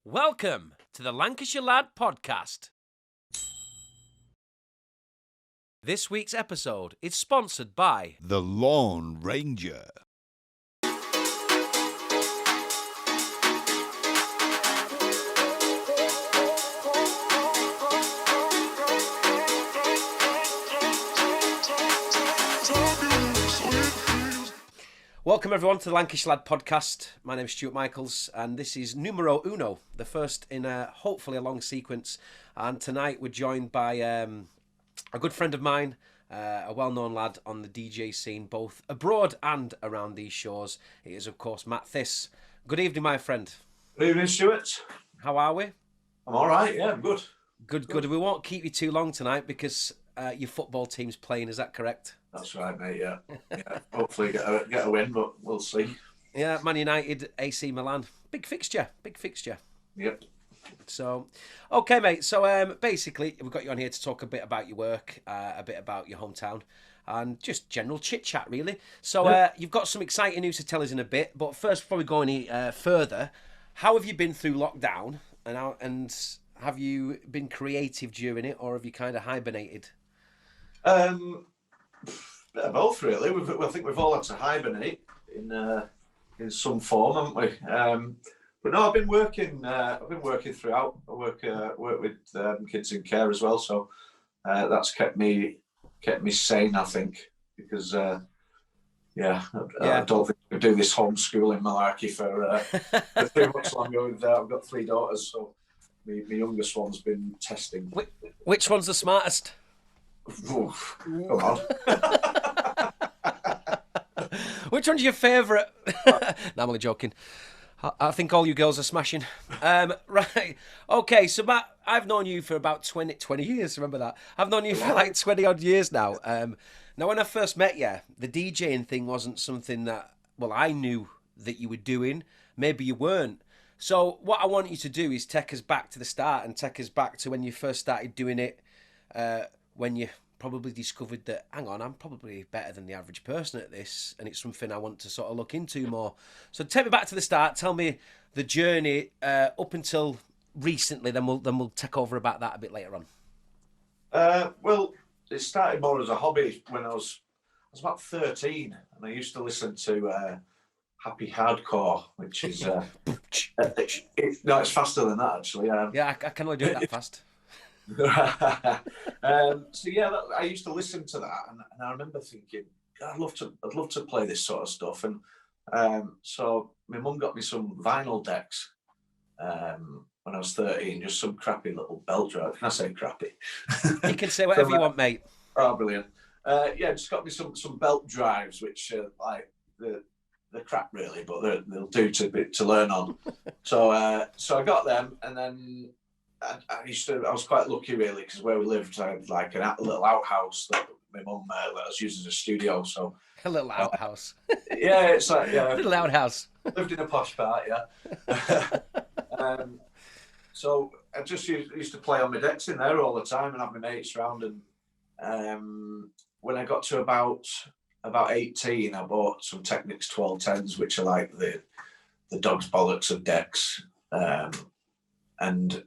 Welcome to the Lancashire Lad Podcast. This week's episode is sponsored by The Lone Ranger. Welcome everyone to the Lancashire Lad Podcast. My name is Stuart Michaels and this is numero uno, the first in hopefully a long sequence. And tonight we're joined by a good friend of mine, a well-known lad on the DJ scene, both abroad and around these shores. It is of course Matt Thiss. Good evening, my friend. Good evening, Stuart. How are we? I'm all right, yeah, I'm good. Good. We won't keep you too long tonight because your football team's playing, is that correct? That's right, mate, yeah. Hopefully get a win, but we'll see. Yeah, Man United, AC Milan. Big fixture. Yep. So, okay, mate. So, basically, we've got you on here to talk a bit about your work, a bit about your hometown, and just general chit-chat, really. So, you've got some exciting news to tell us in a bit, but first, before we go any further, how have you been through lockdown, and have you been creative during it, or have you kind of hibernated? Bit of both, really. I think we've all had to hibernate in some form, haven't we? But no, I've been working throughout. I work with kids in care as well, so that's kept me sane, I think, because I don't think I could do this homeschooling malarkey for too much longer. I've got 3 daughters, so my youngest one's been testing. Which one's the smartest? Oof, come on. Which one's your favourite? No, I'm only joking. I think all you girls are smashing. Right. Okay, so Matt, I've known you for about 20 years, remember that? I've known you for like 20 odd years now. Now, when I first met you, the DJing thing wasn't something that, well, I knew that you were doing. Maybe you weren't. So what I want you to do is take us back to the start and take us back to when you first started doing it, when you probably discovered that, hang on, I'm probably better than the average person at this, and it's something I want to sort of look into more. So take me back to the start. Tell me the journey up until recently. Then we'll take over about that a bit later on. Well, it started more as a hobby when I was about 13, and I used to listen to Happy Hardcore, which is it's faster than that actually. Yeah, I can only do it that fast. I used to listen to that, and I remember thinking, I'd love to play this sort of stuff, and so my mum got me some vinyl decks when I was 13, just some crappy little belt drive. Can I say crappy? You can say whatever you want, mate. Oh, brilliant! Just got me some belt drives, which like they're crap really, but they'll do to learn on. So I got them, and then I was quite lucky really, because where we lived, I had like a little outhouse that my mum let us use as a studio. So a little outhouse. Yeah, it's like a little outhouse. Lived in a posh part, yeah. So I just used to play on my decks in there all the time and have my mates around. And when I got to about 18, I bought some Technics 1210s, which are like the dog's bollocks of decks, and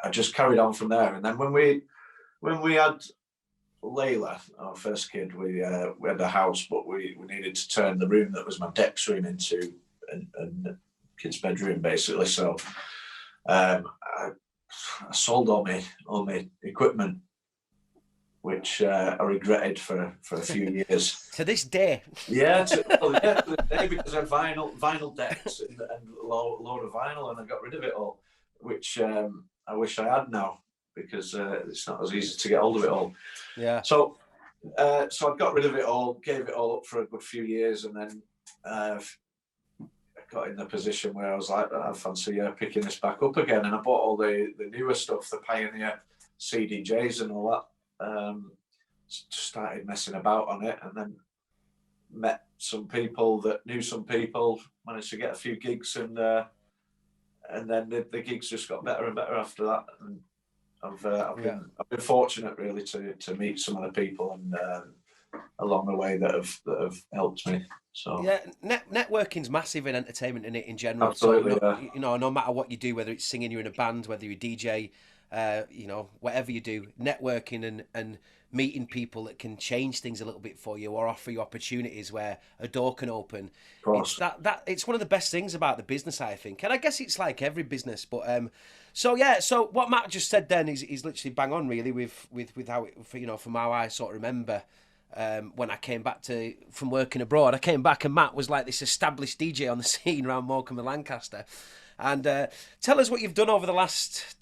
I just carried on from there. And then when we had Layla, our first kid, we had a house, but we needed to turn the room that was my decks room into a kid's bedroom, basically. So I sold all my equipment, which I regretted for a few years. To this day. Yeah, to the day, because I had vinyl decks and a load of vinyl, and I got rid of it all, which I wish I had now, because it's not as easy to get hold of it all. Yeah. So I got rid of it all, gave it all up for a good few years, and then I got in the position where I was like, I fancy picking this back up again. And I bought all the newer stuff, the Pioneer CDJs and all that. Started messing about on it, and then met some people that knew some people, managed to get a few gigs, and then the gigs just got better and better after that. And I've been fortunate really to meet some of the people and along the way that have helped me. So yeah, networking's massive in entertainment and in general. Absolutely, so no matter what you do, whether it's singing, you're in a band, whether you're a DJ, whatever you do, networking and meeting people that can change things a little bit for you or offer you opportunities where a door can open. It's it's one of the best things about the business, I think. And I guess it's like every business, but so what Matt just said then is literally bang on really with how it, from how I sort of remember when I came back from working abroad. I came back and Matt was like this established DJ on the scene around Morkum and Lancaster. And tell us what you've done over the last,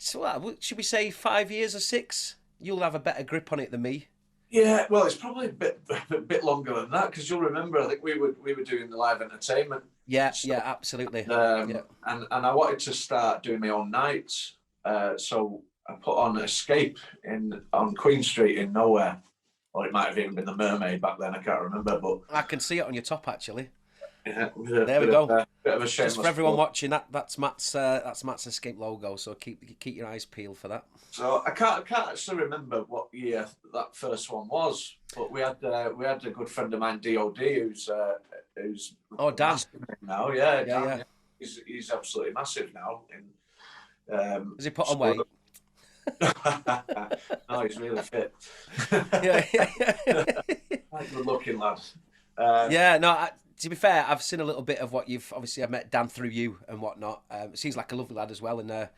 should we say 5 years or 6? You'll have a better grip on it than me. Yeah, well, it's probably a bit longer than that, because you'll remember, I think we were doing the live entertainment. Yeah, absolutely. And I wanted to start doing my own nights, so I put on Escape on Queen Street in Nowhere, or it might have even been the Mermaid back then. I can't remember, but I can see it on your top actually. Yeah, there we go. Bit of a just for everyone watching, that's Matt's Escape logo. So keep your eyes peeled for that. So I can't actually remember what year that first one was, but we had a good friend of mine, DOD, who's Dan now. Yeah, Dan, yeah. He's absolutely massive now. Has he put on weight? No, he's really fit. Yeah. Good looking lad. To be fair, I've seen a little bit of what I've met Dan through you and whatnot. Seems like a lovely lad as well, and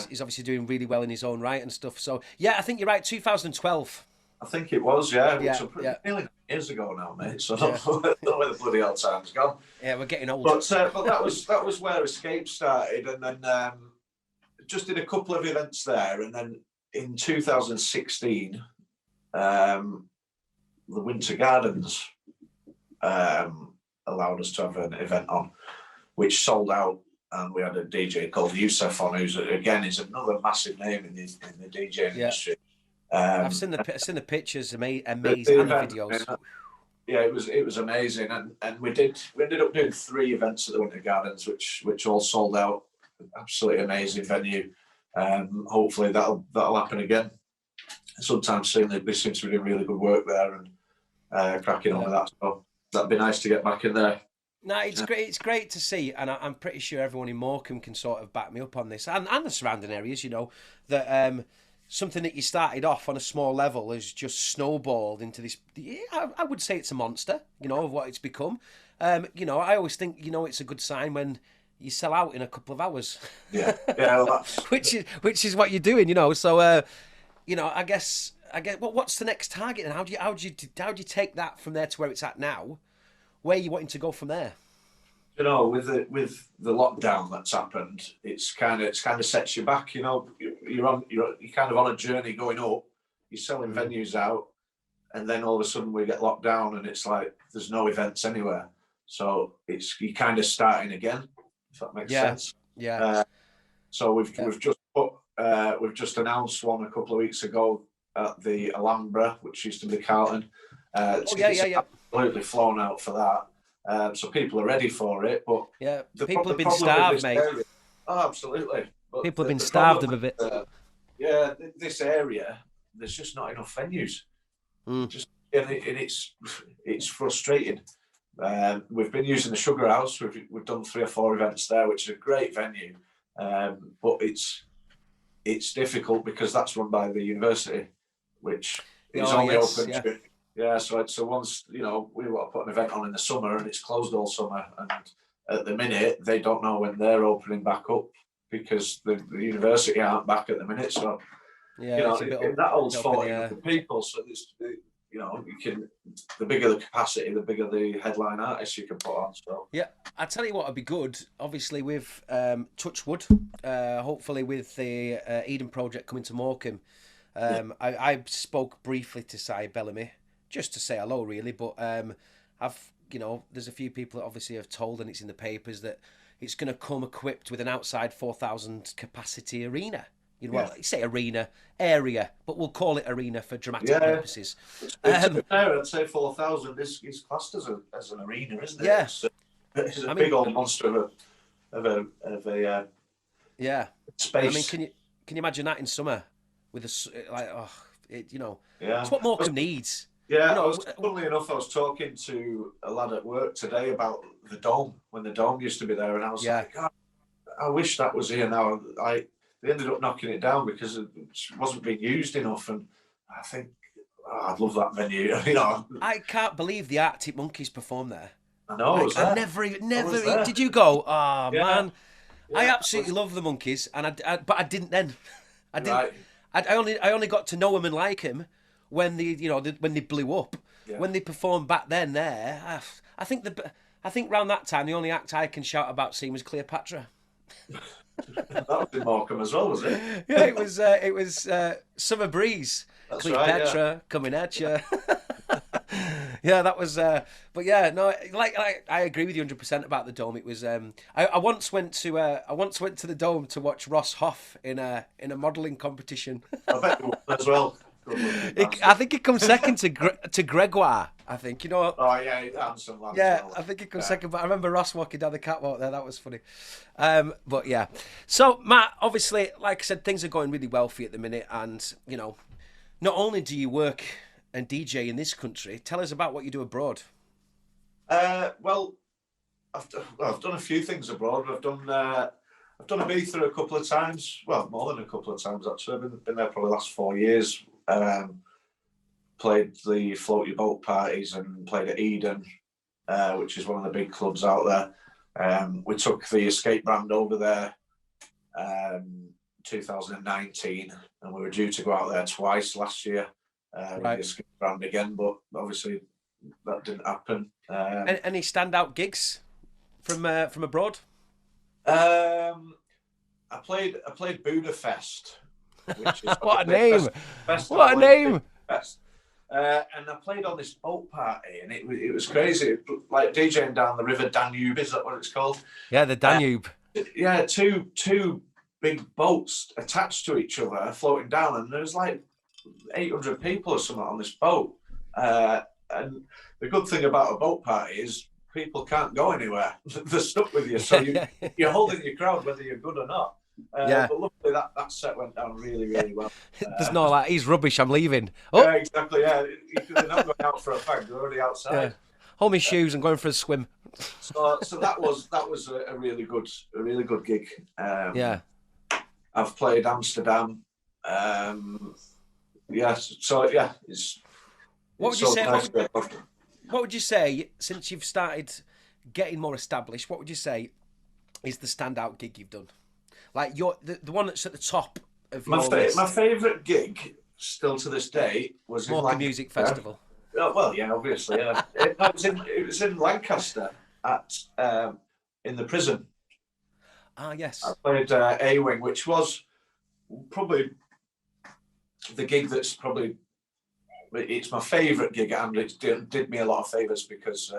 he's obviously doing really well in his own right and stuff. So yeah, I think you're right. 2012. I think it was, yeah. Yeah. Nearly years ago now, mate. So I don't know where the bloody hell time's gone. Yeah, we're getting old. But that was where Escape started, and then just did a couple of events there, and then in 2016, the Winter Gardens allowed us to have an event on, which sold out, and we had a DJ called Youssef on, who's again is another massive name in the DJ industry. I've seen the pictures, amazing, and the videos. Yeah, it was amazing, and we ended up doing 3 events at the Winter Gardens, which all sold out. Absolutely amazing venue. Hopefully that'll happen again sometime soon. They seem to be doing really good work there and cracking on with that. So that'd be nice to get back in there. No, it's great. It's great to see, and I'm pretty sure everyone in Morkum can sort of back me up on this, and the surrounding areas. That something that you started off on a small level has just snowballed into this. I would say it's a monster. Of what it's become. I always think it's a good sign when you sell out in a couple of hours. Yeah. Well, which is what you're doing. So I guess. Well, what's the next target, and how do you take that from there to where it's at now? Where are you wanting to go from there? With the lockdown that's happened, it's kind of sets you back. You're kind of on a journey going up. You're selling venues out, and then all of a sudden we get locked down, and it's like there's no events anywhere. So you're kind of starting again. If that makes sense. Yeah. So we've just announced one a couple of weeks ago at the Alhambra, which used to be Carlton. Absolutely flown out for that. So people are ready for it, but people have been starved, mate. Absolutely. But people have been starved of a bit. This area, there's just not enough venues. It's frustrating. We've been using the Sugar House. We've done 3 or 4 events there, which is a great venue, but it's difficult because that's run by the university, which is only open. So once we want to put an event on in the summer, and it's closed all summer, and at the minute they don't know when they're opening back up because the university aren't back at the minute. So that holds 40 people. So it's the bigger the capacity, the bigger the headline artists you can put on. So I tell you what would be good. Obviously with Touchwood, hopefully with the Eden project coming to Morkum. I spoke briefly to Si Bellamy just to say hello, really. But there's a few people that obviously have told, and it's in the papers, that it's going to come equipped with an outside 4,000 capacity arena. You say arena area, but we'll call it arena for dramatic purposes. I'd say 4,000 is classed as an arena, isn't it? Yeah. It's a big old monster of a space. Can you imagine that in summer with it's what Morkum needs. Yeah, You know, funnily enough, I was talking to a lad at work today about the Dome, when the Dome used to be there, and I was like, God, I wish that was here now. They ended up knocking it down because it wasn't being used enough, and I think I'd love that venue. You know, I can't believe the Arctic Monkeys performed there. I know. I was I there. never was there. did you go? Oh Yeah. man, Yeah, I absolutely love the Monkeys, and but I didn't then. I didn't. Right. I only got to know him and like him when when they blew up. Yeah. When they performed back then there, I think around that time the only act I can shout about seeing was Cleopatra. That was in Morkum as well, was it? Yeah, it was Summer Breeze. That's Cleopatra right, coming at you. Yeah, that was. But yeah, no, like I agree with you 100% about the Dome. It was. I once went to the Dome to watch Ross Hoff in a modelling competition. I bet you would as well. I think it comes second to Gregoire. I think, you know. Oh yeah, handsome lad. Yeah, well. I think it comes second. But I remember Ross walking down the catwalk there. That was funny. But yeah. So Matt, obviously, like I said, things are going really well for you at the minute, and you know, not only do you work and DJ in this country, tell us about what you do abroad. Well, I've done a few things abroad. I've done Ibiza a couple of times. Well, more than a couple of times actually. I've been there probably the last 4 years. Played the float your boat parties and played at Eden, which is one of the big clubs out there. We took the Escape brand over there 2019, and we were due to go out there twice last year with the Escape brand again, but obviously that didn't happen. Any standout gigs from abroad? I played Budapest. Which is What a name! Best What a name! Best. And I played on this boat party, and it was crazy. Like DJing down the River Danube, is that what it's called? Yeah, the Danube. Yeah, two big boats attached to each other, floating down, and there was like 800 people or something on this boat. And the good thing about a boat party is people can't go anywhere; they're stuck with you, so you're holding your crowd whether you're good or not. But luckily that set went down really, really well. There's no like, he's rubbish, I'm leaving. Oh. Yeah, exactly. Yeah, they're not going out for a fag; they're already outside. Yeah. Hold my shoes. I'm going for a swim. So that was a really good gig. Yeah. I've played Amsterdam. It's. What would you say? What would you say since you've started getting more established? What would you say is the standout gig you've done? Like the one that's at the top of your list. My favourite gig, still to this day, was Morkum Music Festival. Oh, well, yeah, obviously. Yeah. it was in Lancaster in the prison. Ah, yes. I played A-Wing, which was probably the gig it's my favourite gig, and it did me a lot of favours because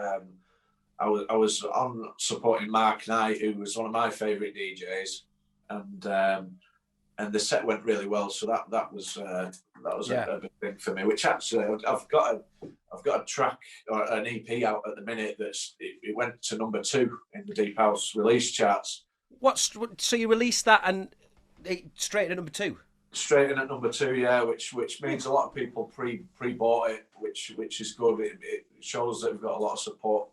I was on supporting Mark Knight, who was one of my favourite DJs. And the set went really well, so that was a big thing for me. Which actually I've got a track or an EP out at the minute it went to number 2 in the Deep House release charts. So you released that and straight at number 2? Straight in at number 2, yeah. Which means a lot of people pre-bought it, which is good. It shows that we've got a lot of support,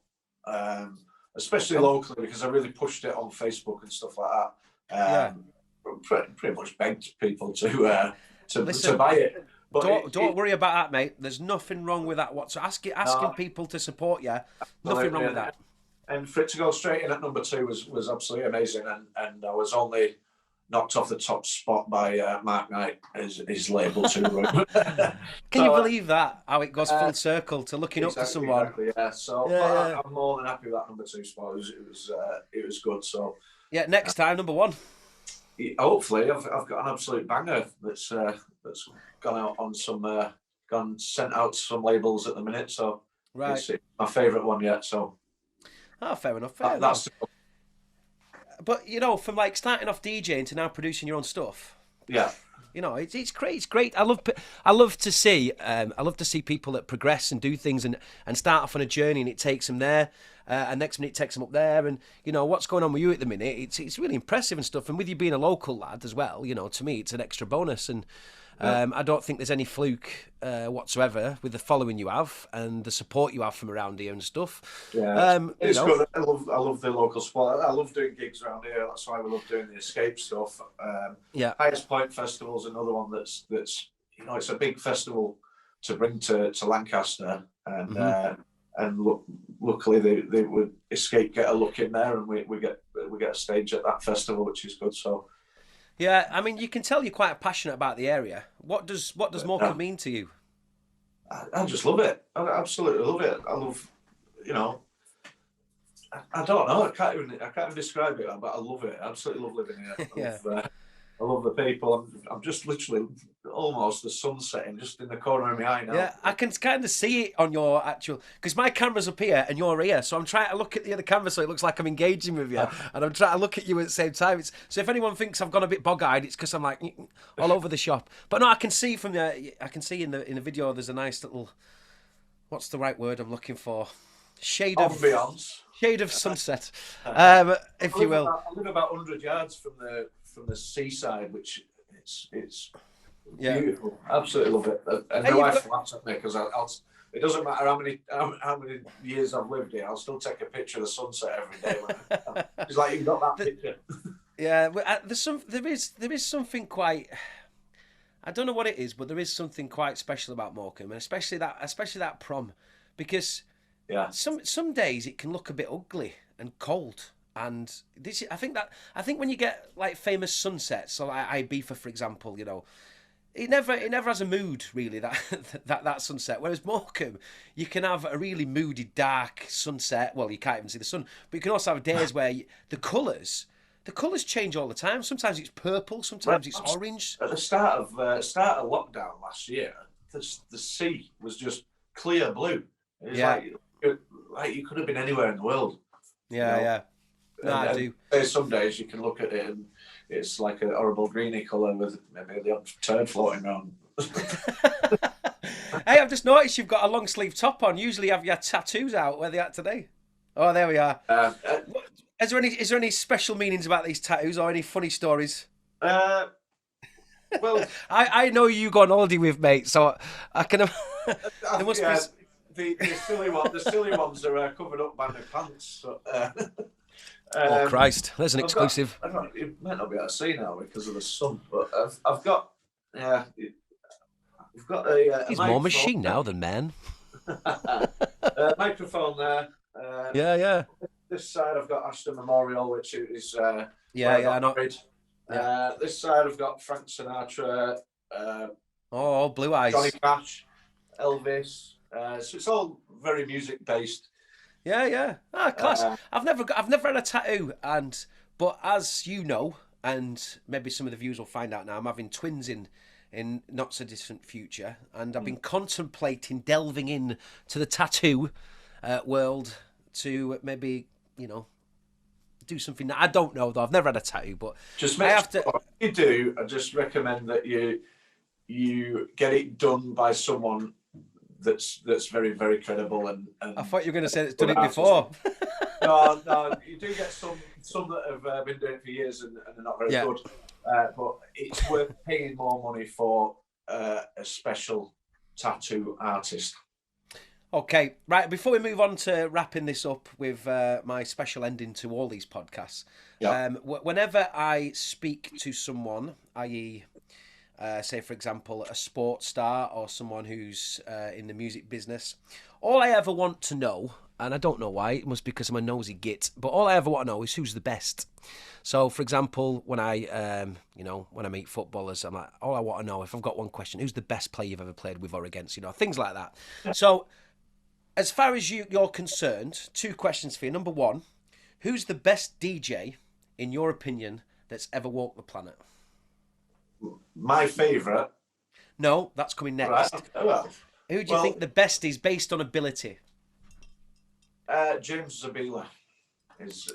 especially locally, because I really pushed it on Facebook and stuff like that. Pretty much begged people to buy it. But don't worry about that, mate. There's nothing wrong with that. Asking people to support you, nothing wrong with that. And for it to go straight in at number 2 was absolutely amazing. And I was only knocked off the top spot by Mark Knight, his label too. Can you believe that? How it goes full circle to looking up to someone. Exactly, yeah. So I'm more than happy with that number 2 spot. It was good. So yeah, next time number 1. Hopefully, I've got an absolute banger that's gone out on sent out to some labels at the minute. So it's my favourite one yet. So fair enough. But you know, from like starting off DJing to now producing your own stuff. Yeah. You know, it's great. It's great. I love to see people that progress and do things and start off on a journey and it takes them there, and next minute it takes them up there, and you know what's going on with you at the minute. It's really impressive and stuff. And with you being a local lad as well, you know, to me it's an extra bonus. And I don't think there's any fluke whatsoever with the following you have and the support you have from around here and stuff. Yeah, it's good. I love the local sport. I love doing gigs around here. That's why we love doing the escape stuff. Highest Point Festival's another one that's it's a big festival to bring to Lancaster, and luckily they would Escape get a look in there, and we get a stage at that festival, which is good. So. Yeah, I mean, you can tell you're quite passionate about the area. What does Morkum mean to you? I just love it. I absolutely love it. I love, I don't know. I can't even describe it, but I love it. I absolutely love living here. I love the people. I'm just literally almost the sun setting just in the corner of my eye now. Yeah, I can kind of see it on your actual... Because my camera's up here and you're here, so I'm trying to look at the other camera so it looks like I'm engaging with you. And I'm trying to look at you at the same time. So if anyone thinks I've gone a bit bog-eyed, it's because I'm like all over the shop. But no, I can see in the video there's a nice little... What's the right word I'm looking for? Shade of sunset, if you will. I live about 100 yards from the seaside, which it's beautiful. Absolutely love it. And my wife laughs at me because it doesn't matter how many years I've lived here, I'll still take a picture of the sunset every day. It's like you've got that picture. Yeah, there is something quite. I don't know what it is, but there is something quite special about Morkum, and especially that prom, because some days it can look a bit ugly and cold. And I think when you get like famous sunsets, so like Ibiza, for example, it never has a mood really that sunset. Whereas Morkum, you can have a really moody, dark sunset. Well, you can't even see the sun, but you can also have days where the colours change all the time. Sometimes it's purple, sometimes it's orange. At the start of lockdown last year, the sea was just clear blue. It was like you could have been anywhere in the world. Yeah. No, I do. Some days you can look at it and it's like a horrible greeny colour with maybe the turd floating around. Hey, I've just noticed you've got a long sleeve top on. Usually you have your tattoos out. Where are they at today? Oh, there we are. Is there any special meanings about these tattoos or any funny stories? Well, I know you go on holiday with, mate, so I can. There must be. The silly ones are covered up by my pants. So, oh Christ! There's an exclusive. You might not be able to see now because of the sun, but I've got. We've got a. He's more machine now than man. Microphone there. Yeah. This side I've got Aston Memorial, which is I know. This side I've got Frank Sinatra. Blue Eyes. Johnny Cash, Elvis. So it's all very music based. Yeah. Ah, class. I've never had a tattoo, but as you know, and maybe some of the viewers will find out now, I'm having twins in not so distant future, and I've been contemplating delving in to the tattoo world to maybe do something that I don't know though. I've never had a tattoo, but just you do. I just recommend that you get it done by someone that's very, very credible and I thought you were going to say it's done it before. No, you do get some that have been doing it for years and are not very good. But it's worth paying more money for a special tattoo artist. Okay, right. Before we move on to wrapping this up with my special ending to all these podcasts, whenever I speak to someone, i.e., say, for example, a sports star or someone who's in the music business, all I ever want to know, and I don't know why, it must be because I'm a nosy git, but all I ever want to know is who's the best. So, for example, when I meet footballers, I'm like, all I want to know, if I've got one question, who's the best player you've ever played with or against, things like that. So, as far as you're concerned, 2 questions for you. Number 1, who's the best DJ, in your opinion, that's ever walked the planet? My favourite? No, that's coming next. Right. Well, who do you think the best is based on ability? James Zabila is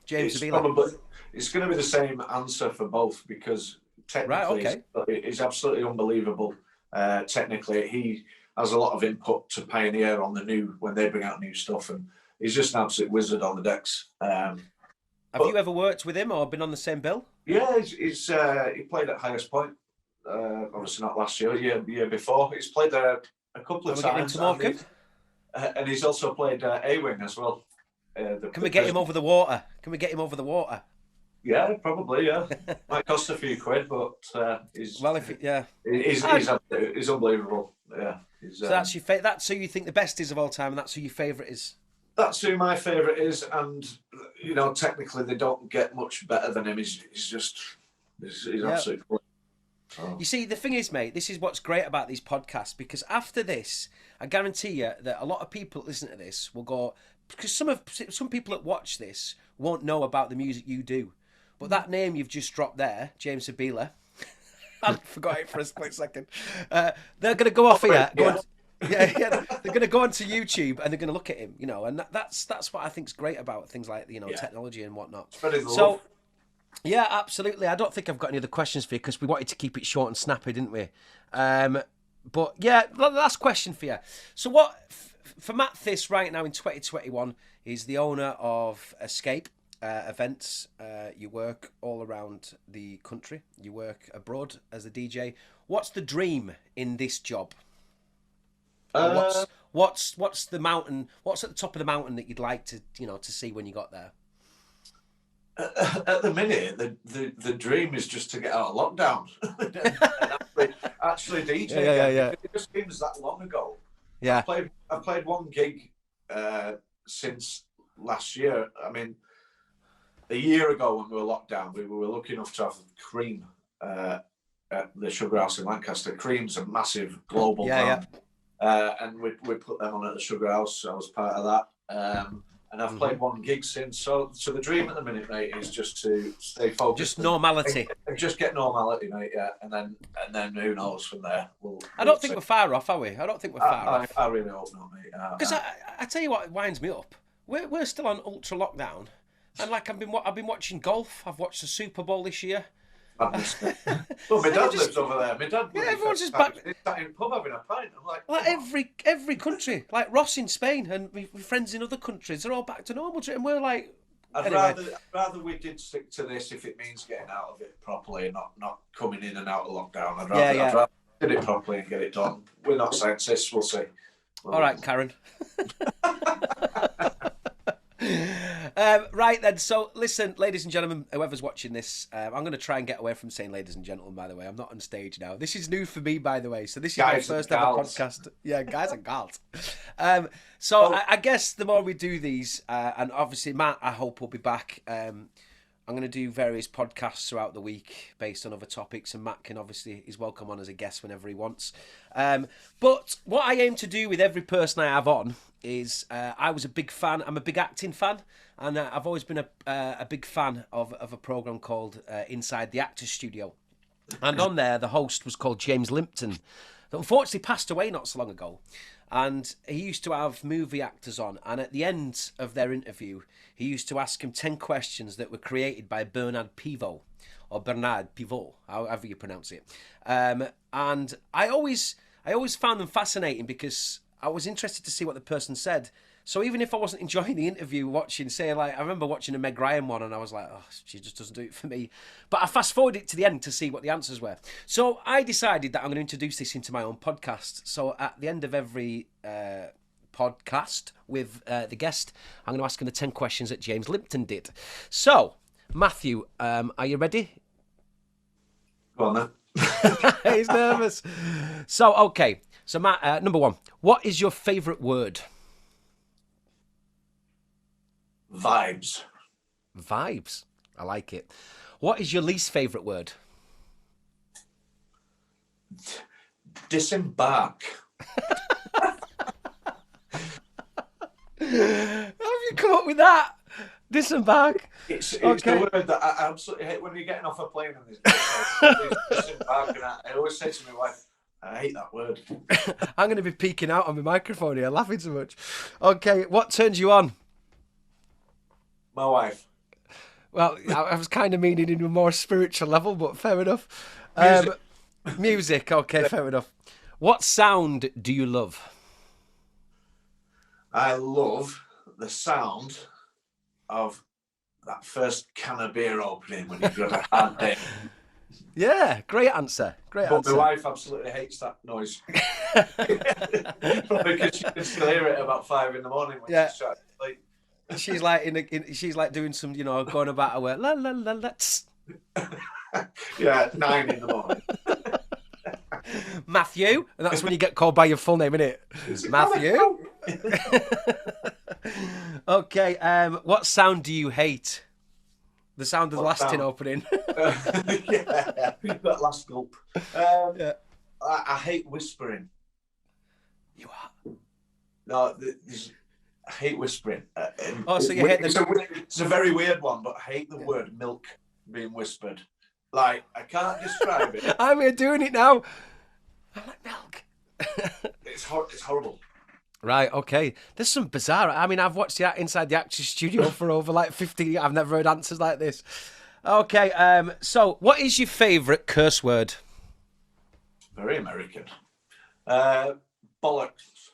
James Zabila. Probably, it's going to be the same answer for both because technically he's absolutely unbelievable. Technically, he has a lot of input to Pioneer on the new when they bring out new stuff, and he's just an absolute wizard on the decks. Have you ever worked with him or been on the same bill? Yeah, he played at Highest Point Obviously not last year, year before. He's played a couple of times. And he's also played A-Wing as well. Can we get him over the water? Yeah, probably. Yeah, might cost a few quid, but he's unbelievable. Yeah, so that's your that's who you think the best is of all time, and that's who your favourite is. That's who my favourite is, and technically they don't get much better than him. He's absolutely cool. You see, the thing is, mate, this is what's great about these podcasts, because after this, I guarantee you that a lot of people that listen to this will go, because some people that watch this won't know about the music you do. But that name you've just dropped there, James Sabila, I forgot it for a split second. They're going to go off here. They're going to go onto YouTube and they're going to look at him, and that's what I think is great about things like technology and whatnot. So, yeah, absolutely. I don't think I've got any other questions for you because we wanted to keep it short and snappy, didn't we? But yeah, last question for you. So what for Matt Thiss right now in 2021 is the owner of Escape events. You work all around the country. You work abroad as a DJ. What's the dream in this job? What's the mountain? What's at the top of the mountain that you'd like to to see when you got there? At the minute, the dream is just to get out of lockdown and actually DJ. Yeah. It just seems that long ago. Yeah, I've played one gig since last year. I mean, a year ago when we were locked down, we were lucky enough to have Cream at the Sugar House in Lancaster. Cream's a massive global brand. And we put them on at the Sugar House. I was part of that. And I've played one gig since. So the dream at the minute, mate, is just to stay focused. Just normality. And just get normality, mate, yeah. And then who knows from there. I don't think we're far off, are we? I don't think we're far off. I really hope not, mate. Because I tell you what winds me up. We're still on ultra lockdown. And like I've been watching golf. I've watched the Super Bowl this year. Well, my dad lives over there. My dad. Everyone's just back in the pub having a pint. I'm like every country, like Ross in Spain and my friends in other countries, they're all back to normal. And we're like, I'd rather we did stick to this if it means getting out of it properly, not coming in and out of lockdown. I'd rather get it properly and get it done. We're not scientists. We'll see. All right, Karen. Right then, so listen, ladies and gentlemen, whoever's watching this, I'm going to try and get away from saying ladies and gentlemen, by the way. I'm not on stage now. This is new for me, by the way. So this is my first ever podcast. Yeah, guys and gals. I guess the more we do these, and obviously Matt, I hope will be back. I'm going to do various podcasts throughout the week based on other topics, and Matt can obviously is welcome on as a guest whenever he wants. But what I aim to do with every person I have on is I was a big fan. I'm a big acting fan, and I've always been a big fan of a program called Inside the Actors Studio. And on there, the host was called James Limpton, that unfortunately passed away not so long ago. And he used to have movie actors on, and at the end of their interview, he used to ask them 10 questions that were created by Bernard Pivot, however you pronounce it. And I always found them fascinating because I was interested to see what the person said. So even if I wasn't enjoying the interview, I remember watching a Meg Ryan one and I was like, oh, she just doesn't do it for me. But I fast forwarded it to the end to see what the answers were. So I decided that I'm going to introduce this into my own podcast. So at the end of every podcast with the guest, I'm going to ask him the 10 questions that James Limpton did. So, Matthew, are you ready? Go on then. He's nervous. So, okay. So, Matt, number one, what is your favourite word? Vibes. Vibes. I like it. What is your least favourite word? Disembark. How have you come up with that? Disembark. It's the word that I absolutely hate when you're getting off a plane and there's disembark. And I always say to my wife, I hate that word. I'm going to be peeking out on my microphone here, laughing so much. Okay, what turns you on? My wife. Well, I was kind of meaning in a more spiritual level, but fair enough. Music, okay, fair enough. What sound do you love? I love the sound of that first can of beer opening when you've got a hard day. Yeah, great answer. Great But answer. my wife absolutely hates that noise. Probably because she can still hear it about 5 in the morning when Yeah. she's trying to sleep. She's like she's like doing some, going about her way. La la la la. Tss. Yeah, 9 in the morning. Matthew, and that's when you get called by your full name, isn't it? Matthew. Okay. What sound do you hate? The sound of the last tin opening. Yeah, that last gulp. Yeah. I hate whispering. You are. No, I hate whispering. So you hate it's a very weird one, but I hate the word milk being whispered. Like, I can't describe it. I'm here doing it now. I like milk. It's horrible. Right, okay. There's some bizarre... I mean, I've watched that inside the Actors Studio for over like 50 years. I've never heard answers like this. Okay, so what is your favourite curse word? Very American. Bollocks.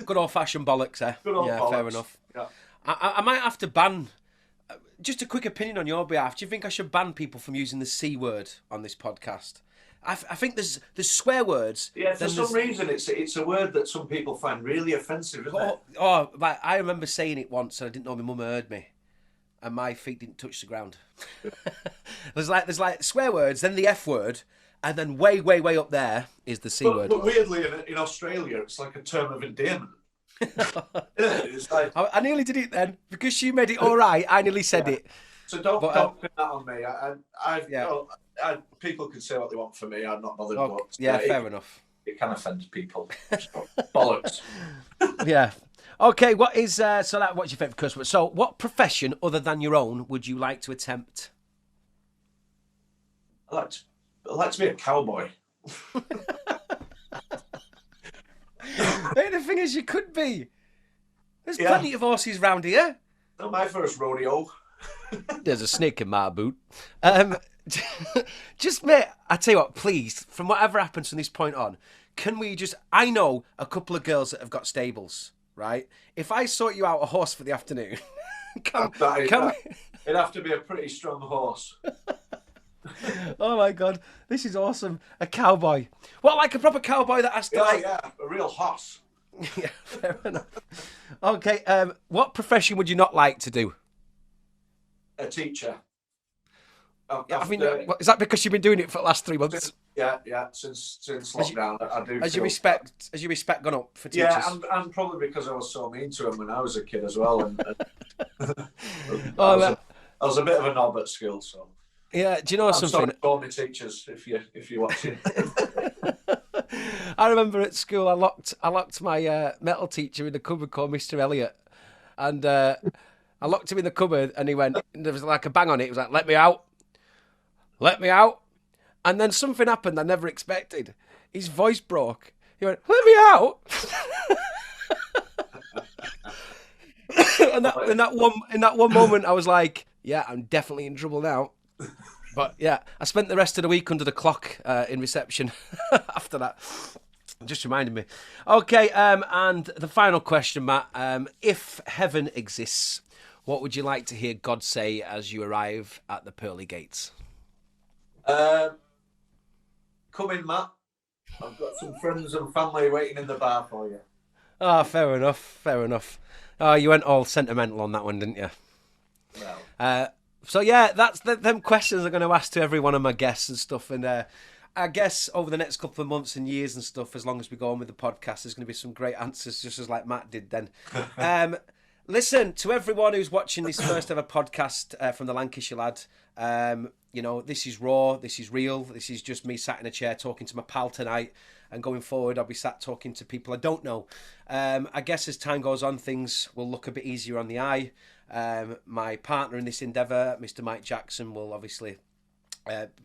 Good old-fashioned bollocks, eh? Good old yeah, bollocks. fair enough. Yeah. I might have to ban... Just a quick opinion on your behalf. Do you think I should ban people from using the C word on this podcast? I think there's swear words. Yeah, for some reason it's a word that some people find really offensive, isn't it? Like, I remember saying it once and I didn't know my mum heard me. And my feet didn't touch the ground. there's like swear words, then the F word, and then way, way, way up there is the C word. But weirdly, in Australia, it's like a term of endearment. It's like, I nearly did it then because she made it all right. I nearly said it. So don't pin that on me. People can say what they want for me. I'm not bothered. Okay. But, Yeah, fair enough. It can offend people. So, bollocks. Yeah. Okay. What's your favourite curse word? So, what profession other than your own would you like to attempt? I like to be a cowboy. Hey, the thing is, you could be. There's plenty of horses round here. Not my first rodeo. There's a snake in my boot. Just, mate, I tell you what, please, from whatever happens from this point on, can we just... I know a couple of girls that have got stables, right? If I sort you out a horse for the afternoon, can we... It'd have to be a pretty strong horse. Oh, my God. This is awesome. A cowboy. What, like a proper cowboy that has to, a real horse. Yeah, fair enough. Okay, what profession would you not like to do? A teacher. I mean, is that because you've been doing it for the last 3 months? Yeah. Since lockdown, I do. Has your respect gone up for teachers? Yeah, and probably because I was so mean to him when I was a kid as well. And I was a bit of a knob at school, so. Yeah, do you know something? Sorry for all my teachers if you're watching. I remember at school I locked my metal teacher in the cupboard called Mr. Elliot, and I locked him in the cupboard, and he went. And there was like a bang on it. He was like, "Let me out, let me out," and then something happened I never expected. His voice broke. He went, "Let me out." And in that one moment, I was like, "Yeah, I'm definitely in trouble now." But yeah, I spent the rest of the week under the clock in reception after that. Just reminded me. Okay, and the final question, Matt. If heaven exists, what would you like to hear God say as you arrive at the pearly gates? Come in, Matt. I've got some friends and family waiting in the bar for you. Ah, fair enough. Oh, you went all sentimental on that one, didn't you? Well. So yeah, that's them questions I'm going to ask to every one of my guests and stuff. And I guess over the next couple of months and years and stuff, as long as we go on with the podcast, there's going to be some great answers, just as like Matt did then. Listen, to everyone who's watching this first ever podcast from the Lancashire Lad, this is raw, this is real, this is just me sat in a chair talking to my pal tonight. And going forward, I'll be sat talking to people I don't know. I guess as time goes on, things will look a bit easier on the eye. My partner in this endeavour, Mr. Mike Jackson, will obviously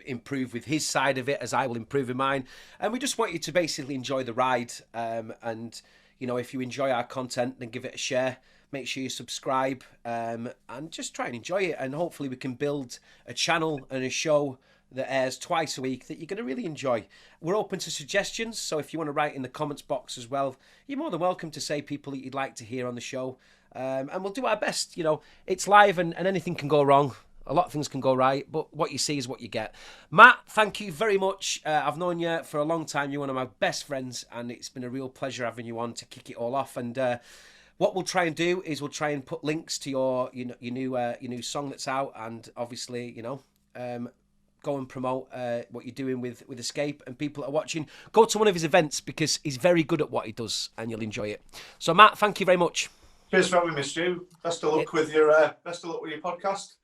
improve with his side of it as I will improve in mine. And we just want you to basically enjoy the ride. And, if you enjoy our content, then give it a share. Make sure you subscribe and just try and enjoy it. And hopefully we can build a channel and a show that airs twice a week that you're going to really enjoy. We're open to suggestions, so if you want to write in the comments box as well, you're more than welcome to say people that you'd like to hear on the show. And we'll do our best. It's live and anything can go wrong. A lot of things can go right, but what you see is what you get. Matt, thank you very much. I've known you for a long time. You're one of my best friends, and it's been a real pleasure having you on to kick it all off. And what we'll try and do is we'll try and put links to your new song that's out, and obviously, go and promote what you're doing with Escape, and people that are watching, go to one of his events because he's very good at what he does and you'll enjoy it. So Matt, thank you very much. Cheers for having me, Stu. Best of luck with your podcast.